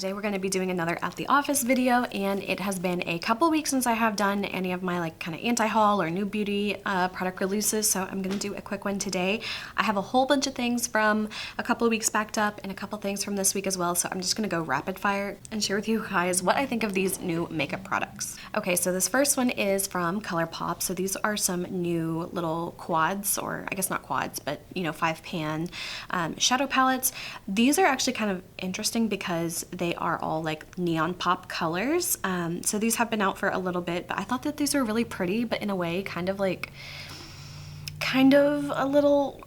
Today we're going to be doing another at the office video, and it has been a couple weeks since I have done any of my like kind of anti-haul or new beauty product releases, so I'm going to do a quick one today. I have a whole bunch of things from a couple of weeks backed up and a couple things from this week as well, so I'm just going to go rapid fire and share with you guys what I think of these new makeup products. Okay, so this first one is from ColourPop. So these are some new little quads, or I guess not quads, but you know, 5-pan shadow palettes. These are actually kind of interesting because they are all like neon pop colors. So these have been out for a little bit, but I thought that these were really pretty, but in a way kind of a little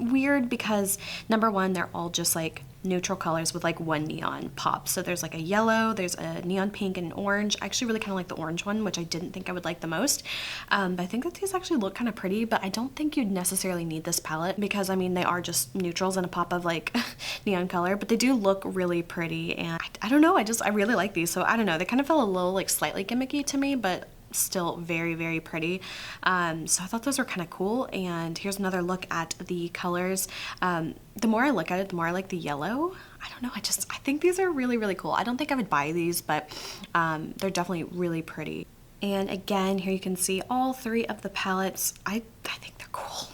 weird because number one, they're all just like neutral colors with like one neon pop. So there's like a yellow, there's a neon pink and an orange. I actually really kind of like the orange one, which I didn't think I would like the most. But I think that these actually look kind of pretty, but I don't think you'd necessarily need this palette because I mean, they are just neutrals and a pop of like neon color, but they do look really pretty. And I don't know, I really like these. So I don't know, they kind of feel a little like slightly gimmicky to me, but still very, very pretty. So I thought those were kind of cool. And here's another look at the colors. The more I look at it, the more I like the yellow. I don't know, I think these are really, really cool. I don't think I would buy these, but they're definitely really pretty. And again, here you can see all three of the palettes. I think they're cool.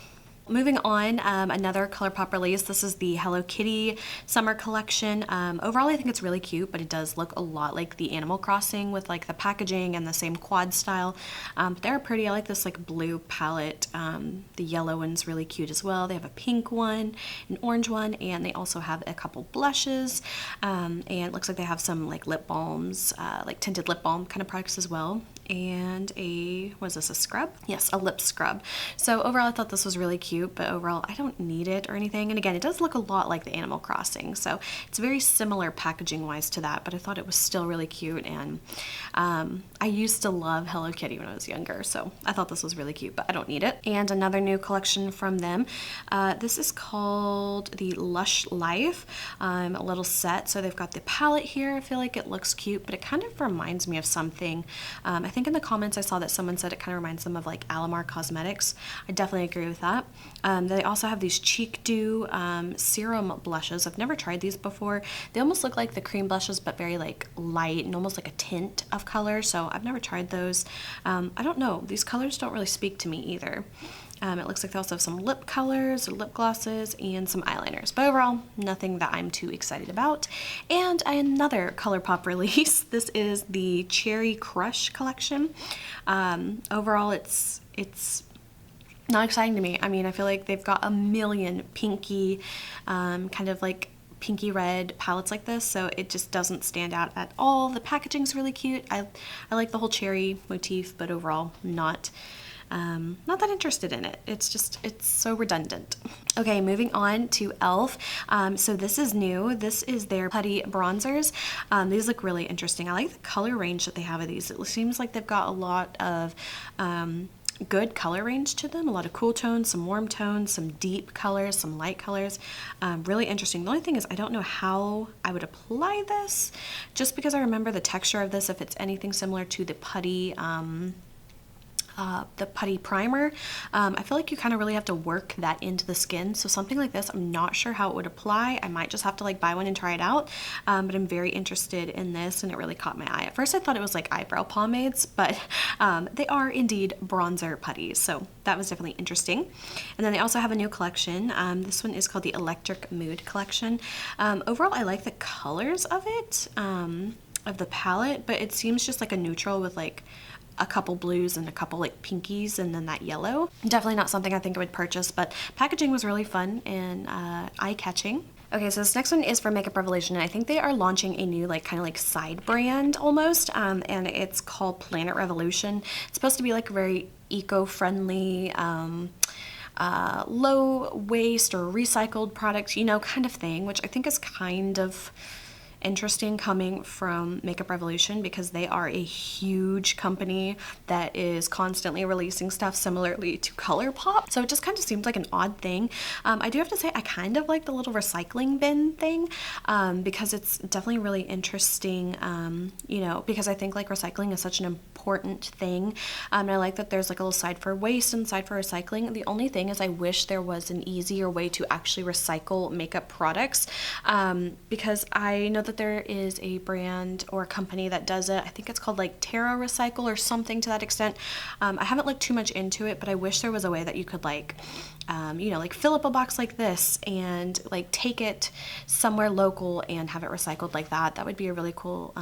Moving on, another ColourPop release. This is the Hello Kitty summer collection. Overall, I think it's really cute, but it does look a lot like the Animal Crossing with like the packaging and the same quad style. But they're pretty. I like this like blue palette. The yellow one's really cute as well. They have a pink one, an orange one, and they also have a couple blushes. And it looks like they have some like lip balms, like tinted lip balm kind of products as well. And a scrub? Yes, a lip scrub. So overall, I thought this was really cute, but overall, I don't need it or anything. And again, it does look a lot like the Animal Crossing. So it's very similar packaging wise to that, but I thought it was still really cute. And I used to love Hello Kitty when I was younger, so I thought this was really cute, but I don't need it. And another new collection from them. This is called the Lush Life, a little set. So they've got the palette here. I feel like it looks cute, but it kind of reminds me of something. I think in the comments I saw that someone said it kind of reminds them of like Alamar Cosmetics. I definitely agree with that. They also have these Cheek Dew serum blushes. I've never tried these before. They almost look like the cream blushes, but very like light and almost like a tint of color. So I've never tried those. I don't know. These colors don't really speak to me either. It looks like they also have some lip colors or lip glosses and some eyeliners, but overall nothing that I'm too excited about. And another ColourPop release. This is the Cherry Crush collection. Overall it's not exciting to me. I mean, I feel like they've got a million pinky kind of like pinky red palettes like this, so it just doesn't stand out at all. The packaging's really cute. I like the whole cherry motif, but overall not that interested in it. It's so redundant. Okay, moving on to e.l.f. So this is new. This is their putty bronzers. These look really interesting. I like the color range that they have of these. It seems like they've got a lot of good color range to them, a lot of cool tones, some warm tones, some deep colors, some light colors. Really interesting. The only thing is I don't know how I would apply this, just because I remember the texture of this, if it's anything similar to the putty primer. I feel like you kind of really have to work that into the skin. So something like this, I'm not sure how it would apply. I might just have to like buy one and try it out. But I'm very interested in this, and it really caught my eye. At first I thought it was like eyebrow pomades, but they are indeed bronzer putties. So that was definitely interesting. And then they also have a new collection. This one is called the Electric Mood collection. Overall, I like the colors of it, of the palette, but it seems just like a neutral with like a couple blues and a couple like pinkies and then that yellow. Definitely not something I think I would purchase, but packaging was really fun and eye-catching. Okay, so this next one is from Makeup Revolution, and I think they are launching a new like kind of like side brand almost, and it's called Planet Revolution. It's supposed to be like a very eco-friendly, low waste or recycled products, you know, kind of thing, which I think is kind of interesting coming from Makeup Revolution because they are a huge company that is constantly releasing stuff similarly to ColourPop. So it just kind of seems like an odd thing. I do have to say I kind of like the little recycling bin thing because it's definitely really interesting, you know, because I think like recycling is such an important thing. And I like that there's like a little side for waste and side for recycling. The only thing is I wish there was an easier way to actually recycle makeup products because I know that there is a brand or a company that does it. I think it's called like Terra Recycle or something to that extent. I haven't looked too much into it, but I wish there was a way that you could like, you know, like fill up a box like this and like take it somewhere local and have it recycled like that. That would be a really cool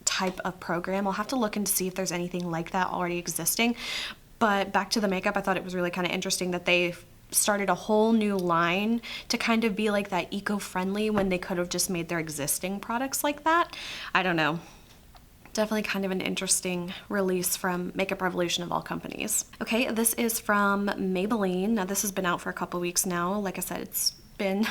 type of program. I'll have to look into see if there's anything like that already existing. But back to the makeup, I thought it was really kind of interesting that they started a whole new line to kind of be like that eco-friendly when they could have just made their existing products like that. I don't know. Definitely kind of an interesting release from Makeup Revolution of all companies. Okay, this is from Maybelline. Now this has been out for a couple weeks now. Like I said, it's been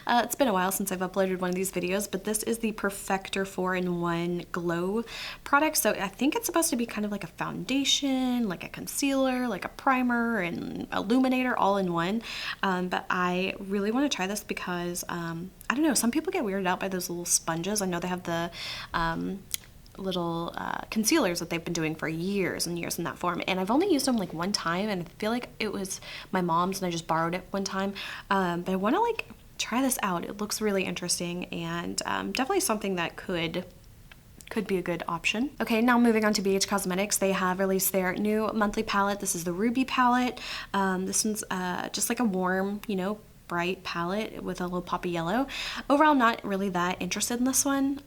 a while since I've uploaded one of these videos, but this is the Perfector 4-in-1 Glow product. So I think it's supposed to be kind of like a foundation, like a concealer, like a primer and illuminator all in one. But I really want to try this because I don't know, some people get weirded out by those little sponges. I know they have the little concealers that they've been doing for years and years in that form, and I've only used them like one time, and I feel like it was my mom's and I just borrowed it one time, but I want to like try this out. It looks really interesting, and definitely something that could be a good option. Okay, now moving on to BH Cosmetics. They have released their new monthly palette. This is the Ruby palette. This one's just like a warm, you know, bright palette with a little pop of yellow. Overall, not really that interested in this one.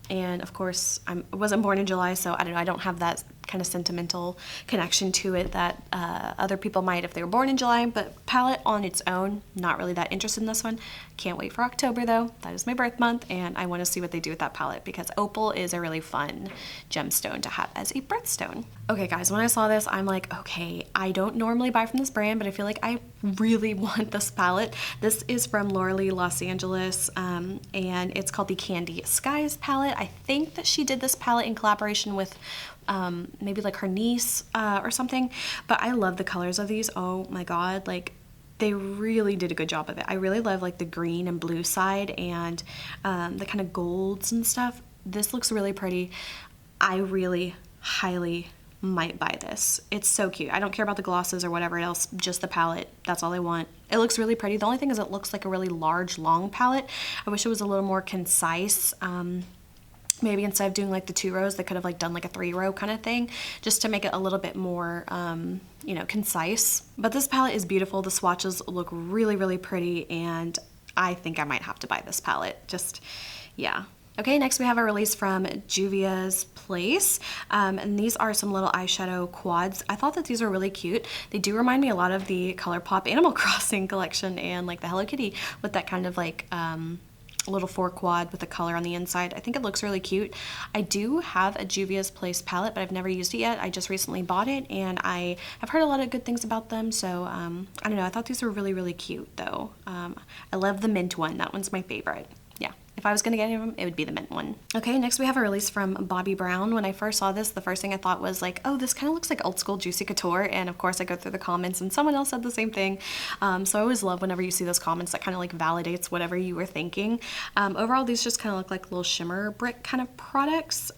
And of course, I wasn't born in July, so I don't know, I don't have that kind of sentimental connection to it that other people might if they were born in July. But palette on its own, not really that interested in this one. Can't wait for October though. That is my birth month, and I want to see what they do with that palette because opal is a really fun gemstone to have as a birthstone. Okay guys, when I saw this, I'm like, okay, I don't normally buy from this brand, but I feel like I really want this palette. This is from Laura Lee Los Angeles, and it's called the Candy Skies palette. I think that she did this palette in collaboration with maybe like her niece or something, but I love the colors of these. Oh my god, like they really did a good job of it. I really love like the green and blue side and the kind of golds and stuff. This looks really pretty. I really highly might buy this. It's so cute. I don't care about the glosses or whatever else, just the palette. That's all I want. It looks really pretty. The only thing is it looks like a really large, long palette. I wish it was a little more concise. Maybe instead of doing like the 2 rows, they could have like done like a 3-row kind of thing, just to make it a little bit more, you know, concise. But this palette is beautiful. The swatches look really, really pretty, and I think I might have to buy this palette. Just, yeah. Okay, next we have a release from Juvia's Place, and these are some little eyeshadow quads. I thought that these were really cute. They do remind me a lot of the ColourPop Animal Crossing collection and like the Hello Kitty with that kind of like little 4 quad with the color on the inside. I think it looks really cute. I do have a Juvia's Place palette, but I've never used it yet. I just recently bought it, and I have heard a lot of good things about them, so I don't know. I thought these were really, really cute though. I love the mint one. That one's my favorite. Yeah. If I was gonna get any of them, it would be the mint one. Okay, next we have a release from Bobbi Brown. When I first saw this, the first thing I thought was like, oh, this kind of looks like old school Juicy Couture, and of course I go through the comments and someone else said the same thing. So I always love whenever you see those comments that kind of like validates whatever you were thinking. Overall, these just kind of look like little shimmer brick kind of products.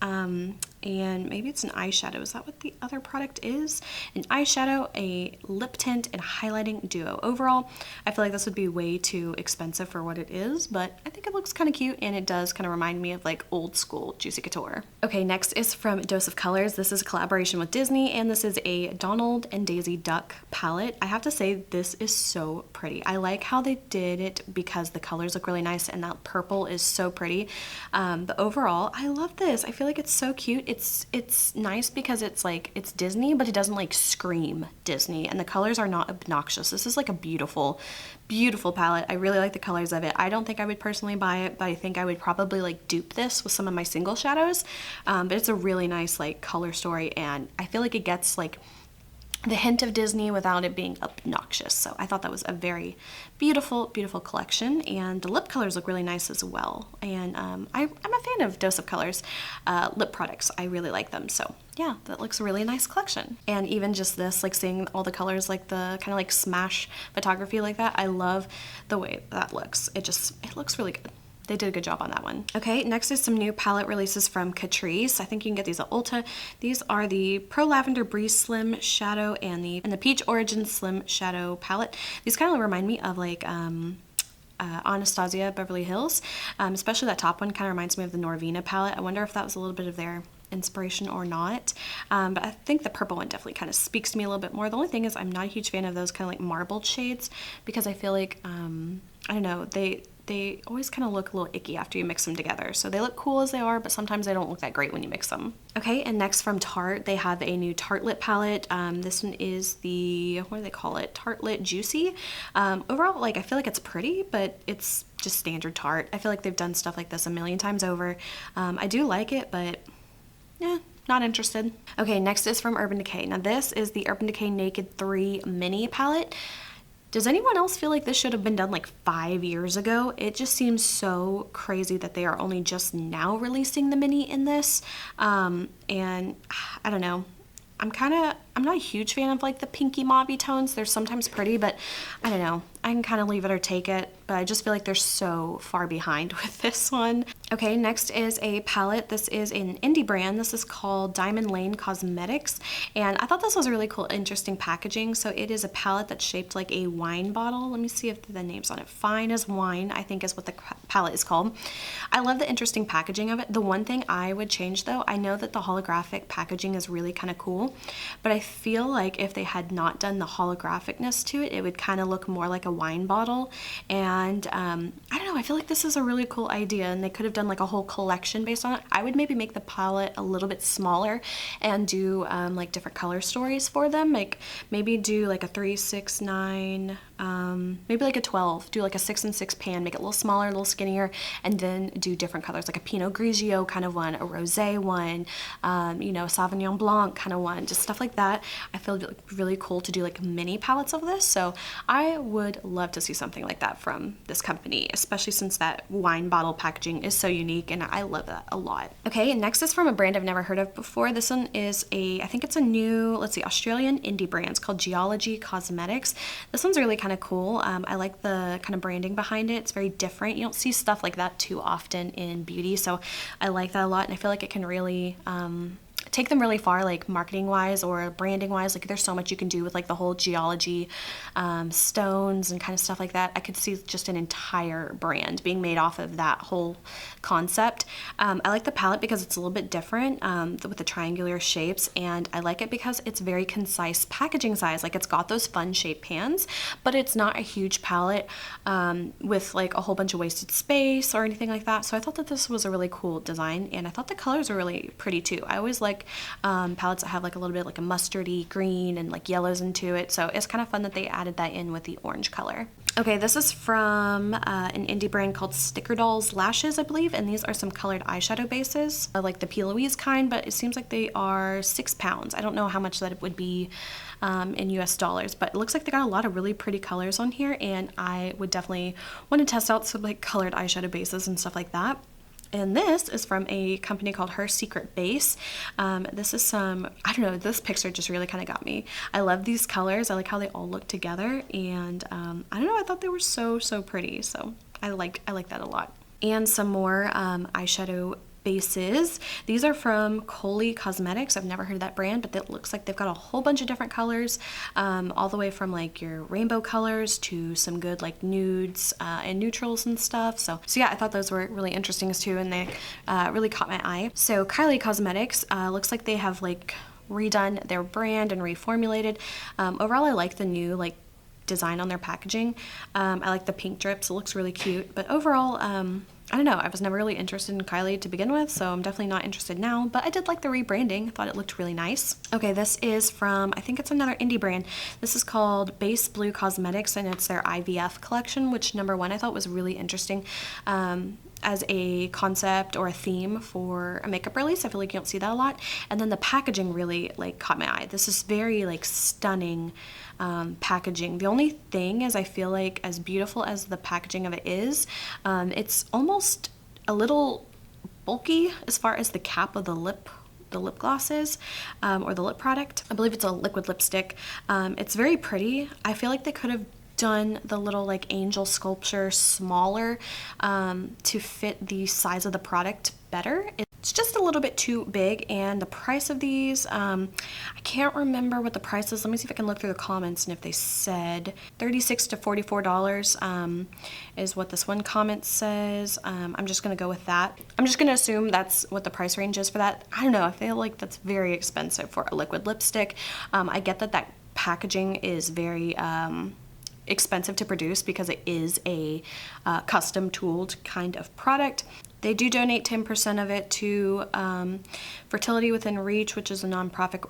And maybe it's an eyeshadow. Is that what the other product is? An eyeshadow, a lip tint, and highlighting duo. Overall, I feel like this would be way too expensive for what it is, but I think it looks kind of cute, and it does kind of remind me of like old school Juicy Couture. Okay, next is from Dose of Colors. This is a collaboration with Disney, and this is a Donald and Daisy Duck palette. I have to say, this is so pretty. I like how they did it because the colors look really nice, and that purple is so pretty. But overall, I love this. I feel like it's so cute. It's nice because it's like, it's Disney, but it doesn't like scream Disney, and the colors are not obnoxious. This is like a beautiful, beautiful palette. I really like the colors of it. I don't think I would personally buy it, but I think I would probably like dupe this with some of my single shadows. But it's a really nice like color story, and I feel like it gets like the hint of Disney without it being obnoxious. So I thought that was a very beautiful, beautiful collection, and the lip colors look really nice as well. And I'm a fan of Dose of Colors lip products. I really like them. So yeah, that looks a really nice collection. And even just this, like seeing all the colors, like the kind of like smash photography like that, I love the way that looks. It looks really good. They did a good job on that one. Okay, next is some new palette releases from Catrice. I think you can get these at Ulta. These are the Pro Lavender Breeze Slim Shadow and the Peach Origin Slim Shadow palette. These kind of remind me of like Anastasia Beverly Hills. Especially that top one kind of reminds me of the Norvina palette. I wonder if that was a little bit of their inspiration or not. But I think the purple one definitely kind of speaks to me a little bit more. The only thing is I'm not a huge fan of those kind of like marbled shades because I feel like, I don't know, they always kind of look a little icky after you mix them together. So they look cool as they are, but sometimes they don't look that great when you mix them. Okay, and next from Tarte, they have a new Tartelette palette. This one is the, what do they call it? Tartelette Juicy. Overall, like I feel like it's pretty, but it's just standard Tarte. I feel like they've done stuff like this a million times over. I do like it, but yeah, not interested. Okay, next is from Urban Decay. Now this is the Urban Decay Naked 3 Mini palette. Does anyone else feel like this should have been done like 5 years ago? It just seems so crazy that they are only just now releasing the mini in this. And I don't know. I'm not a huge fan of like the pinky mauve tones. They're sometimes pretty, but I don't know. I can kind of leave it or take it, but I just feel like they're so far behind with this one. Okay, next is a palette. This is an indie brand. This is called Diamond Lane Cosmetics, and I thought this was a really cool, interesting packaging. So it is a palette that's shaped like a wine bottle. Let me see if the name's on it. Fine as Wine, I think is what the palette is called. I love the interesting packaging of it. The one thing I would change though, I know that the holographic packaging is really kind of cool, but I feel like if they had not done the holographicness to it, it would kind of look more like a wine bottle. And I don't know, I feel like this is a really cool idea, and they could have done like a whole collection based on it. I would maybe make the palette a little bit smaller and do like different color stories for them. Like maybe do like a 3, 6, 9, maybe like a 12, do like a 6 and 6 pan, make it a little smaller, a little skinnier, and then do different colors, like a Pinot Grigio kind of one, a Rosé one, you know, Sauvignon Blanc kind of one, just stuff like that. I feel really cool to do like mini palettes of this, so I would love to see something like that from this company, especially since that wine bottle packaging is so unique, and I love that a lot. Okay, and next is from a brand I've never heard of before. This one is I think it's a new, let's see, Australian indie brand. It's called Geology Cosmetics. This one's really kind of cool. I like the kind of branding behind it. It's very different. You don't see stuff like that too often in beauty, so I like that a lot, and I feel like it can really take them really far, like marketing wise or branding wise. Like there's so much you can do with like the whole geology stones and kind of stuff like that. I could see just an entire brand being made off of that whole concept. I like the palette because it's a little bit different with the triangular shapes, and I like it because it's very concise packaging size. Like it's got those fun shaped pans, but it's not a huge palette with like a whole bunch of wasted space or anything like that. So I thought that this was a really cool design, and I thought the colors were really pretty too. I always like palettes that have like a little bit like a mustardy green and like yellows into it, so it's kind of fun that they added that in with the orange color. Okay, this is from an indie brand called Sticker Dolls Lashes, I believe, and these are some colored eyeshadow bases, like the P. Louise kind, but it seems like they are £6. I don't know how much that would be in US dollars, but it looks like they got a lot of really pretty colors on here, and I would definitely want to test out some like colored eyeshadow bases and stuff like that. And this is from a company called Her Secret Base. This is some, I don't know, this picture just really kind of got me. I love these colors. I like how they all look together, and I don't know, I thought they were so pretty, so I like that a lot. And some more eyeshadow bases. These are from Coley Cosmetics. I've never heard of that brand, but it looks like they've got a whole bunch of different colors, all the way from like your rainbow colors to some good like nudes and neutrals and stuff. So yeah, I thought those were really interesting too, and they really caught my eye. So Kylie Cosmetics looks like they have like redone their brand and reformulated. Overall, I like the new like design on their packaging. I like the pink drips. It looks really cute, but overall, I don't know, I was never really interested in Kylie to begin with, so I'm definitely not interested now, but I did like the rebranding. I thought it looked really nice. Okay, this is from, I think it's another indie brand. This is called Base Blue Cosmetics, and it's their IVF collection, which number one I thought was really interesting. As a concept or a theme for a makeup release. I feel like you don't see that a lot. And then the packaging really like caught my eye. This is very like stunning packaging. The only thing is I feel like as beautiful as the packaging of it is, it's almost a little bulky as far as the cap of the lip gloss is, or the lip product. I believe it's a liquid lipstick. It's very pretty. I feel like they could have done the little like angel sculpture smaller to fit the size of the product better. It's just a little bit too big, and the price of these, I can't remember what the price is. Let me see if I can look through the comments and if they said $36 to $44 is what this one comment says. I'm just gonna go with that. I'm just gonna assume that's what the price range is for that. I don't know, I feel like that's very expensive for a liquid lipstick. I get that packaging is very expensive to produce because it is a custom tooled kind of product. They do donate 10% of it to Fertility Within Reach, which is a nonprofit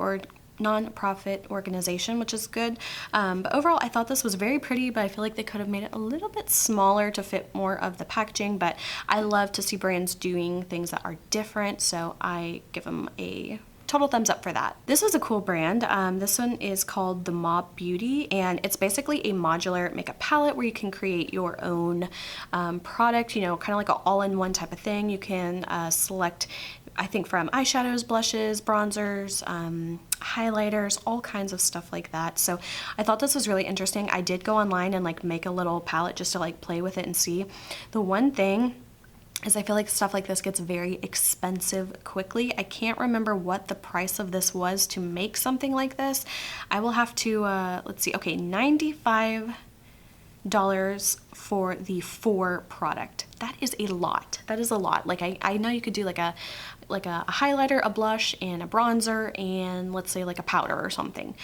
organization, which is good. But overall, I thought this was very pretty, but I feel like they could have made it a little bit smaller to fit more of the packaging. But I love to see brands doing things that are different, so I give them a total thumbs up for that. This was a cool brand. This one is called The Mob Beauty, and it's basically a modular makeup palette where you can create your own product, you know, kind of like an all-in-one type of thing. You can select, I think, from eyeshadows, blushes, bronzers, highlighters, all kinds of stuff like that. So I thought this was really interesting. I did go online and like make a little palette just to like play with it and see. The one thing is I feel like stuff like this gets very expensive quickly. I can't remember what the price of this was to make something like this. I will have to, let's see, okay, $95 for the 4 product. That is a lot. That is a lot. Like I know you could do like a highlighter, a blush, and a bronzer, and let's say like a powder or something.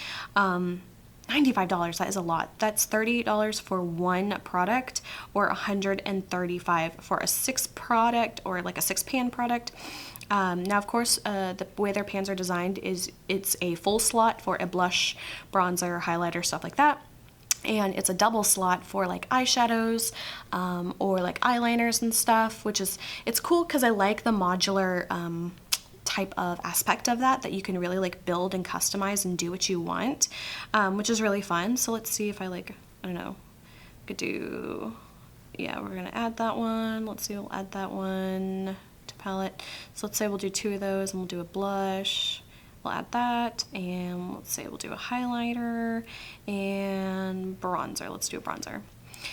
$95, that is a lot. That's $30 for one product, or $135 for a 6 product, or like a 6-pan product. Now, of course, the way their pans are designed is it's a full slot for a blush, bronzer, highlighter, stuff like that. And it's a double slot for like eyeshadows or like eyeliners and stuff, which is, it's cool because I like the modular type of aspect of that you can really like build and customize and do what you want, which is really fun. So let's see if I like, I don't know, could do, yeah, we're gonna add that one. Let's see, we'll add that one to palette. So let's say we'll do 2 of those, and we'll do a blush. We'll add that, and let's say we'll do a highlighter and bronzer. Let's do a bronzer.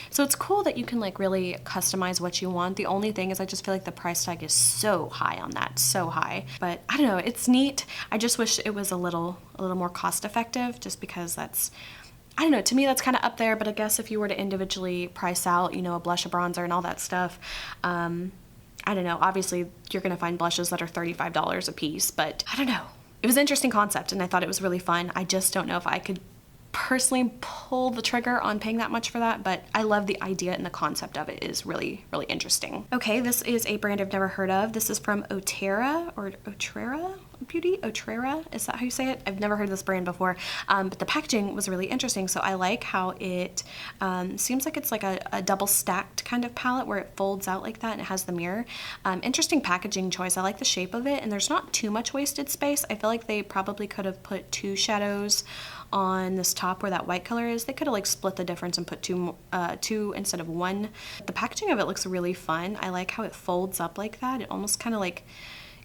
So it's cool that you can like really customize what you want. The only thing is I just feel like the price tag is so high on that, so high. But I don't know, it's neat. I just wish it was a little more cost effective, just because that's, I don't know, to me that's kind of up there. But I guess if you were to individually price out, you know, a blush, a bronzer, and all that stuff, I don't know, obviously you're gonna find blushes that are $35 a piece, but I don't know. It was an interesting concept, and I thought it was really fun. I just don't know if I could personally pull the trigger on paying that much for that, but I love the idea, and the concept of it is really, really interesting. Okay, this is a brand I've never heard of. This is from Oterra, or Otrera Beauty? Otrera, is that how you say it? I've never heard of this brand before, but the packaging was really interesting. So I like how it seems like it's like a double stacked kind of palette where it folds out like that and it has the mirror. Interesting packaging choice. I like the shape of it, and there's not too much wasted space. I feel like they probably could have put 2 shadows on this top where that white color is. They could have like split the difference and put two instead of 1. The packaging of it looks really fun. I like how it folds up like that. It almost kind of like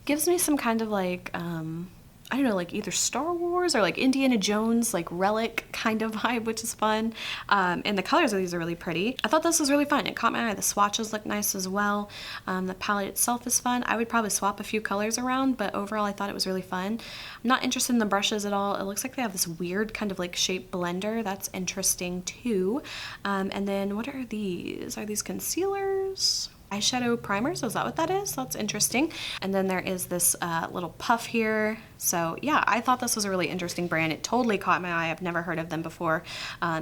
gives me some kind of like, I don't know, like either Star Wars or like Indiana Jones, like relic kind of vibe, which is fun. And the colors of these are really pretty. I thought this was really fun. It caught my eye. The swatches look nice as well. The palette itself is fun. I would probably swap a few colors around, but overall I thought it was really fun. I'm not interested in the brushes at all. It looks like they have this weird kind of like shape blender. That's interesting too. And then what are these? Are these concealers? Eyeshadow primers, is that what that is? That's interesting. And then there is this little puff here. So yeah, I thought this was a really interesting brand. It totally caught my eye. I've never heard of them before.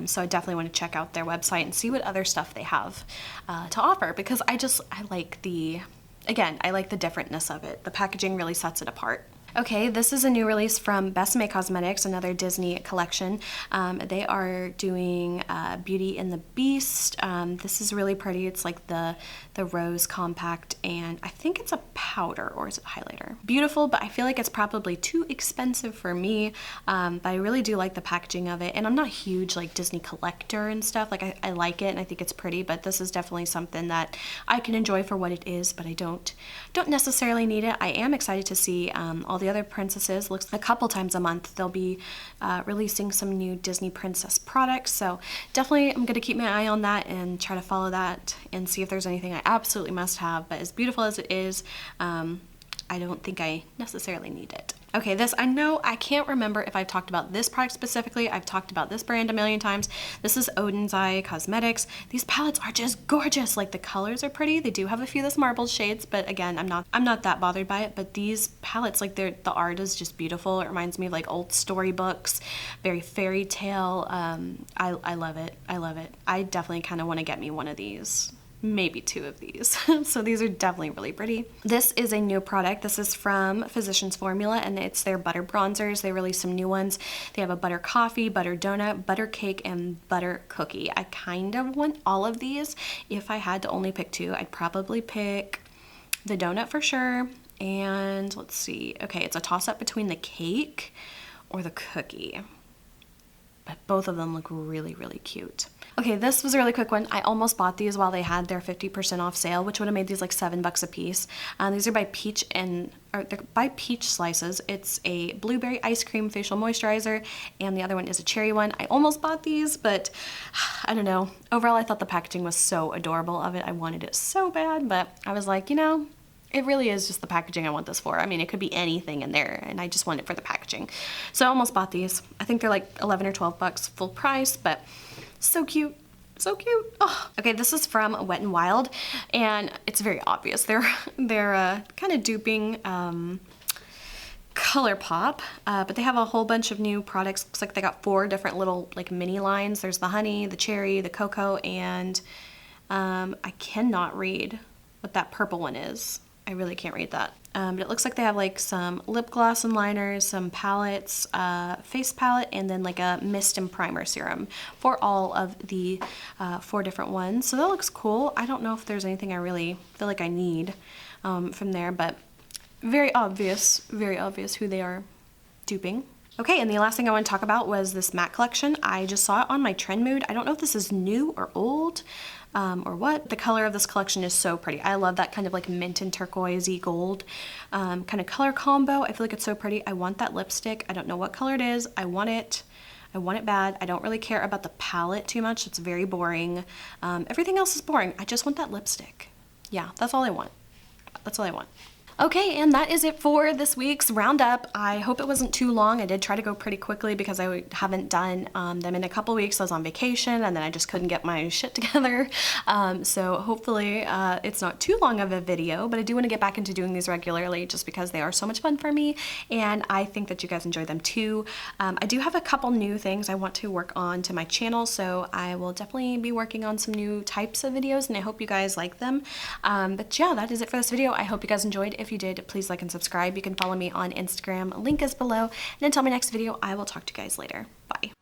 So I definitely want to check out their website and see what other stuff they have to offer, because I like the, again, I like the differentness of it. The packaging really sets it apart. Okay, this is a new release from Besame Cosmetics, another Disney collection. They are doing Beauty and the Beast. This is really pretty. It's like the rose compact, and I think it's a powder, or is it highlighter? Beautiful, but I feel like it's probably too expensive for me. But I really do like the packaging of it, and I'm not a huge like Disney collector and stuff. Like I like it and I think it's pretty, but this is definitely something that I can enjoy for what it is, but I don't necessarily need it. I am excited to see all the other princesses. Looks like a couple times a month they'll be releasing some new Disney princess products, so definitely I'm gonna keep my eye on that and try to follow that and see if there's anything I absolutely must have. But as beautiful as it is, I don't think I necessarily need it. Okay, this, I know, I can't remember if I've talked about this product specifically. I've talked about this brand a million times. This is Odin's Eye Cosmetics. These palettes are just gorgeous. Like, the colors are pretty. They do have a few of this marbled shades, but again, I'm not that bothered by it. But these palettes, like, the art is just beautiful. It reminds me of like old storybooks, very fairy tale. I love it. I love it. I definitely kind of want to get me one of these. Maybe two of these. So these are definitely really pretty. This is a new product. This is from Physicians Formula, and it's their butter bronzers. They released some new ones. They have a butter coffee, butter donut, butter cake, and butter cookie. I kind of want all of these. If I had to only pick two, I'd probably pick the donut for sure. And let's see. Okay, it's a toss-up between the cake or the cookie. But both of them look really, really cute. Okay, this was a really quick one. I almost bought these while they had their 50% off sale, which would have made these like $7 a piece. These are by they're by Peach Slices. It's a blueberry ice cream facial moisturizer, and the other one is a cherry one. I almost bought these, but I don't know. Overall, I thought the packaging was so adorable of it. I wanted it so bad, but I was like, you know, it really is just the packaging I want this for. I mean, it could be anything in there, and I just want it for the packaging. So I almost bought these. I think they're like 11 or 12 bucks full price, but so cute. So cute. Oh. Okay, this is from Wet n Wild, and it's very obvious. They're kind of duping ColourPop, but they have a whole bunch of new products. Looks like they got 4 different little like mini lines. There's the honey, the cherry, the cocoa, and I cannot read what that purple one is. I really can't read that. But it looks like they have like some lip gloss and liners, some palettes, face palette, and then like a mist and primer serum for all of the 4 different ones. So that looks cool. I don't know if there's anything I really feel like I need from there, but very obvious who they are duping. Okay, and the last thing I want to talk about was this matte collection. I just saw it on my Trendmood. I don't know if this is new or old or what. The color of this collection is so pretty. I love that kind of like mint and turquoisey gold kind of color combo. I feel like it's so pretty. I want that lipstick. I don't know what color it is. I want it. I want it bad. I don't really care about the palette too much. It's very boring. Everything else is boring. I just want that lipstick. Yeah, that's all I want. That's all I want. Okay, and that is it for this week's roundup. I hope it wasn't too long. I did try to go pretty quickly because I haven't done them in a couple weeks. I was on vacation and then I just couldn't get my shit together. So hopefully it's not too long of a video, but I do want to get back into doing these regularly just because they are so much fun for me and I think that you guys enjoy them too. I do have a couple new things I want to work on to my channel, so I will definitely be working on some new types of videos and I hope you guys like them. But yeah, that is it for this video. I hope you guys enjoyed. If you did, please like and subscribe. You can follow me on Instagram. Link is below. And until my next video, I will talk to you guys later. Bye.